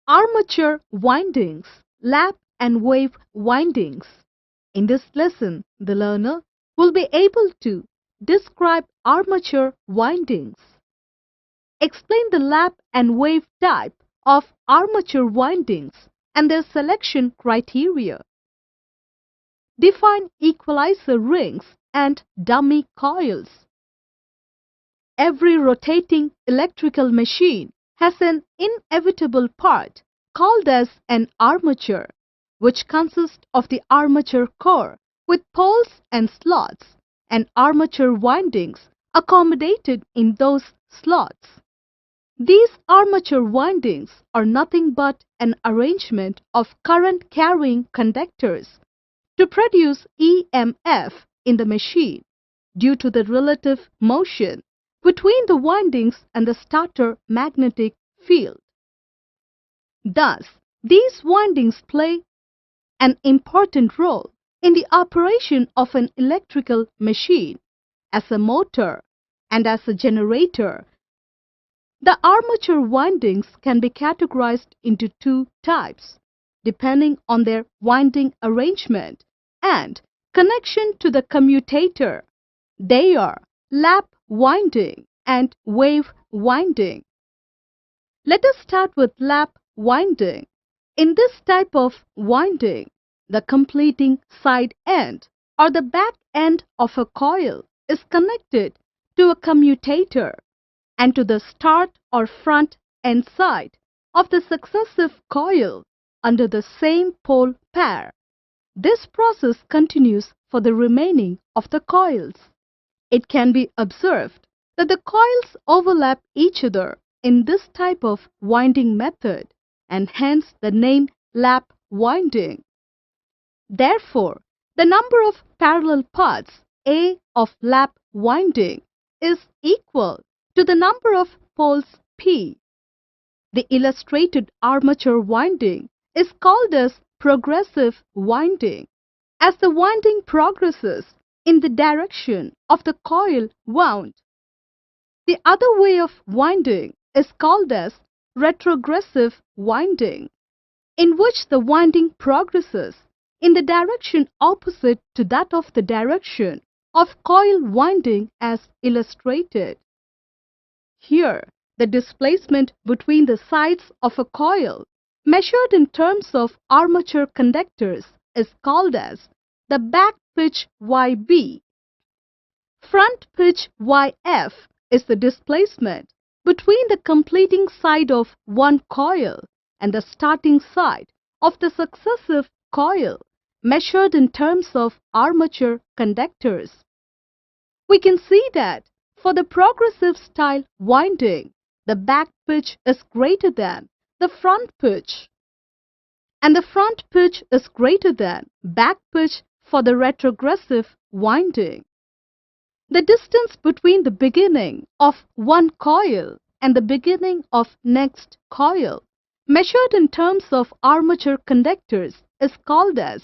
Armature windings, lap and wave windings. In this lesson, the learner will be able to describe armature windings, explain the lap and wave type of armature windings and their selection criteria, define equalizer rings and dummy coils. Every rotating electrical machine has an inevitable part called as an armature, which consists of the armature core with poles and slots, and armature windings accommodated in those slots. These armature windings are nothing but an arrangement of current-carrying conductors to produce EMF in the machine due to the relative motion between the windings and the starter magnetic field. Thus, these windings play an important role in the operation of an electrical machine as a motor and as a generator. The armature windings can be categorized into two types, depending on their winding arrangement and connection to the commutator. They are lap winding and wave winding. Let us start with lap winding. In this type of winding, the completing side end or the back end of a coil is connected to a commutator and to the start or front end side of the successive coil under the same pole pair. This process continues for the remaining of the coils. It can be observed that the coils overlap each other in this type of winding method and hence the name lap winding. Therefore, the number of parallel paths A of lap winding is equal to the number of poles P. The illustrated armature winding is called as progressive winding, as the winding progresses in the direction of the coil wound. The other way of winding is called as retrogressive winding, in which the winding progresses in the direction opposite to that of the direction of coil winding as illustrated. Here, the displacement between the sides of a coil, measured in terms of armature conductors, is called as the back pitch YB. Front pitch YF is the displacement between the completing side of one coil and the starting side of the successive coil, measured in terms of armature conductors. We can see that for the progressive style winding, the back pitch is greater than the front pitch, and the front pitch is greater than back pitch for the retrogressive winding. The distance between the beginning of one coil and the beginning of next coil, measured in terms of armature conductors, is called as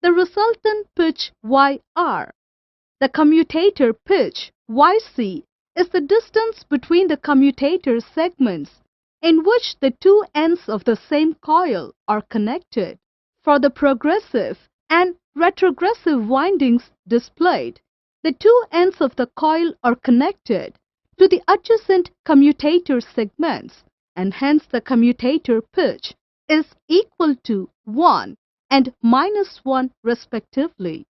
the resultant pitch YR. The commutator pitch YC is the distance between the commutator segments in which the two ends of the same coil are connected. For the progressive and retrogressive windings displayed, the two ends of the coil are connected to the adjacent commutator segments, and hence the commutator pitch is equal to 1 and -1 respectively.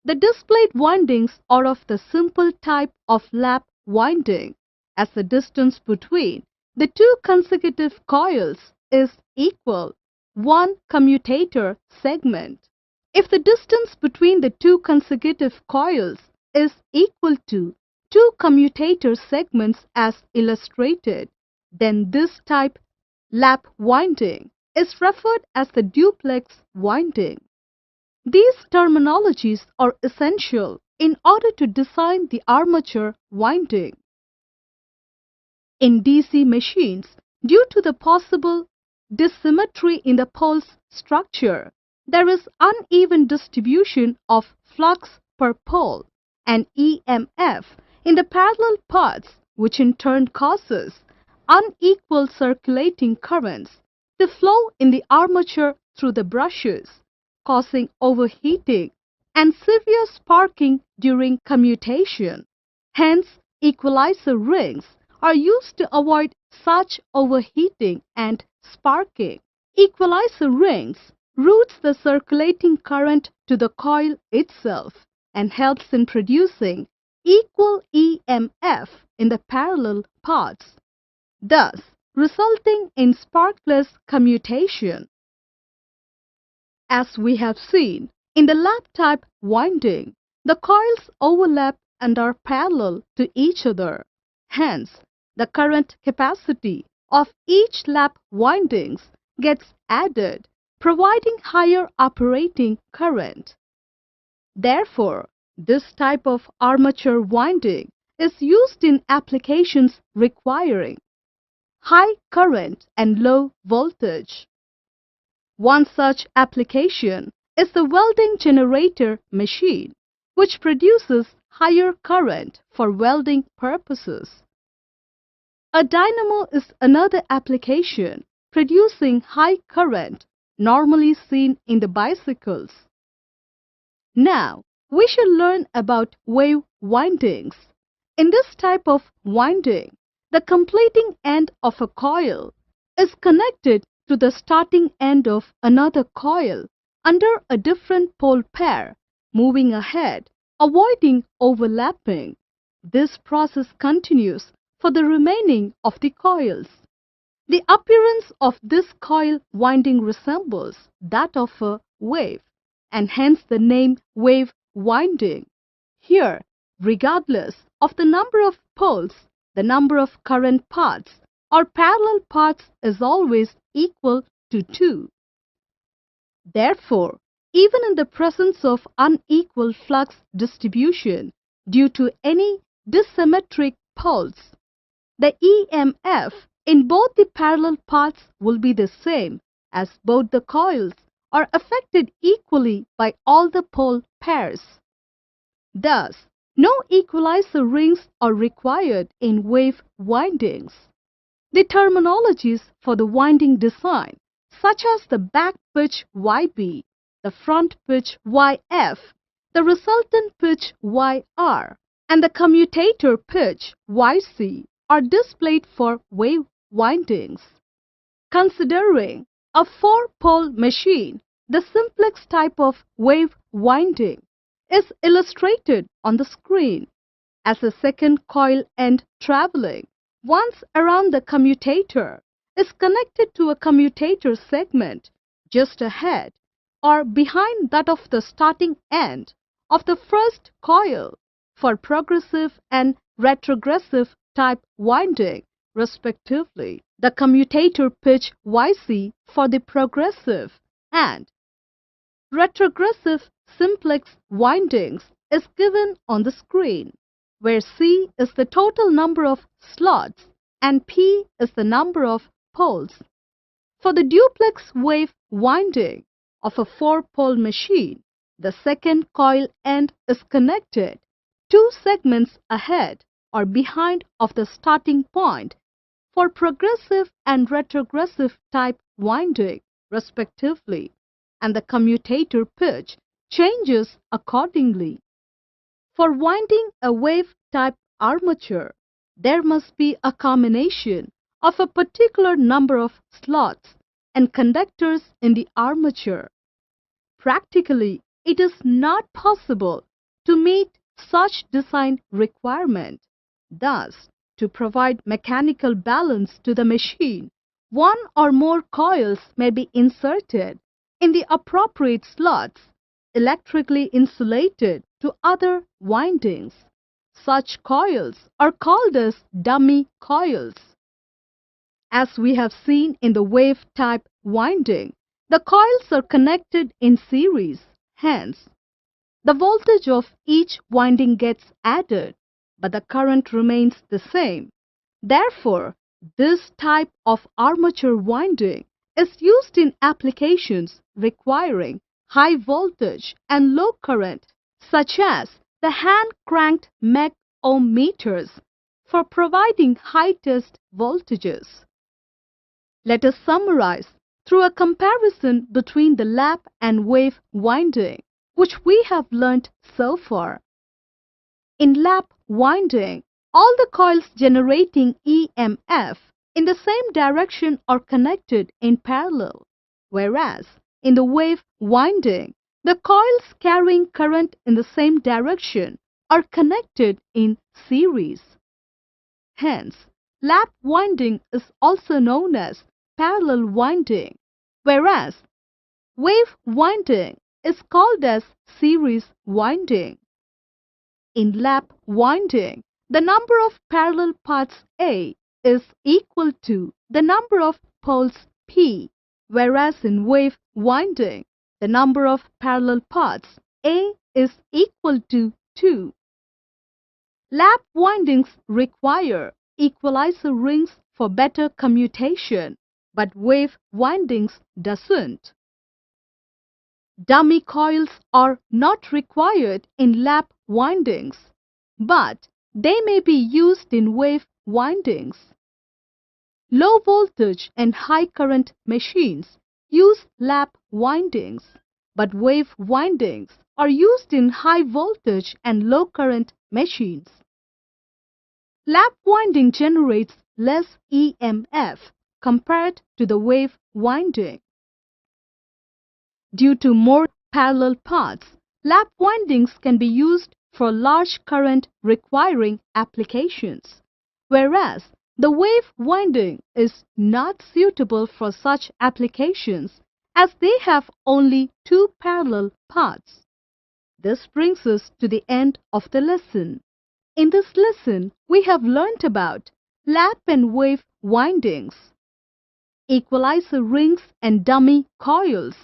The displayed windings are of the simple type of lap winding, as the distance between the two consecutive coils is equal 1 commutator segment. If the distance between the two consecutive coils is equal to 2 commutator segments as illustrated, then this type lap winding is referred as the duplex winding. These terminologies are essential in order to design the armature winding. In DC machines, due to the possible dissymmetry in the poles structure, there is uneven distribution of flux per pole and EMF in the parallel paths, which in turn causes unequal circulating currents to flow in the armature through the brushes, causing overheating and severe sparking during commutation. Hence, equalizer rings are used to avoid such overheating and sparking. Equalizer rings routes the circulating current to the coil itself and helps in producing equal EMF in the parallel paths, thus resulting in sparkless commutation. As we have seen, in the lap-type winding, the coils overlap and are parallel to each other. Hence, the current capacity of each lap windings gets added, providing higher operating current. Therefore, this type of armature winding is used in applications requiring high current and low voltage. One such application is the welding generator machine, which produces higher current for welding purposes. A dynamo is another application producing high current normally seen in the bicycles. Now, we shall learn about wave windings. In this type of winding, the completing end of a coil is connected to the starting end of another coil under a different pole pair, moving ahead, avoiding overlapping. This process continues for the remaining of the coils. The appearance of this coil winding resembles that of a wave, and hence the name wave winding. Here, regardless of the number of poles, the number of current paths or parallel paths is always equal to 2. Therefore, even in the presence of unequal flux distribution due to any dissymmetric poles, the EMF in both the parallel paths will be the same, as both the coils are affected equally by all the pole pairs. Thus, no equalizer rings are required in wave windings. The terminologies for the winding design, such as the back pitch YB, the front pitch YF, the resultant pitch YR, and the commutator pitch YC, are displayed for wave windings. Considering a 4-pole machine, the simplex type of wave winding is illustrated on the screen as a second coil end traveling once around the commutator is connected to a commutator segment just ahead or behind that of the starting end of the first coil for progressive and retrogressive type winding, respectively. The commutator pitch YC for the progressive and retrogressive simplex windings is given on the screen, where C is the total number of slots and P is the number of poles. For the duplex wave winding of a 4-pole machine, the second coil end is connected 2 segments ahead or behind of the starting point for progressive and retrogressive type winding, respectively, and the commutator pitch changes accordingly. For winding a wave-type armature, there must be a combination of a particular number of slots and conductors in the armature. Practically, it is not possible to meet such design requirement. Thus, to provide mechanical balance to the machine, one or more coils may be inserted in the appropriate slots, electrically insulated to other windings. Such coils are called as dummy coils. As we have seen in the wave-type winding, the coils are connected in series. Hence, the voltage of each winding gets added, but the current remains the same. Therefore, this type of armature winding is used in applications requiring high voltage and low current, such as the hand-cranked Mech ohm meters for providing high test voltages. Let us summarize through a comparison between the lap and wave winding, which we have learnt so far. In lap winding, all the coils generating EMF in the same direction are connected in parallel, whereas in the wave winding, the coils carrying current in the same direction are connected in series. Hence, lap winding is also known as parallel winding, whereas wave winding is called as series winding. In lap winding, the number of parallel paths A is equal to the number of poles P, whereas in wave winding, the number of parallel paths A is equal to 2. Lap windings require equalizer rings for better commutation, but wave windings doesn't. Dummy coils are not required in lap windings, but they may be used in wave windings. Low voltage and high current machines use lap windings, but wave windings are used in high voltage and low current machines. Lap winding generates less EMF compared to the wave winding. Due to more parallel paths, lap windings can be used for large current requiring applications, whereas the wave winding is not suitable for such applications as they have only 2 parallel paths. This brings us to the end of the lesson. In this lesson, we have learnt about lap and wave windings, equalizer rings and dummy coils,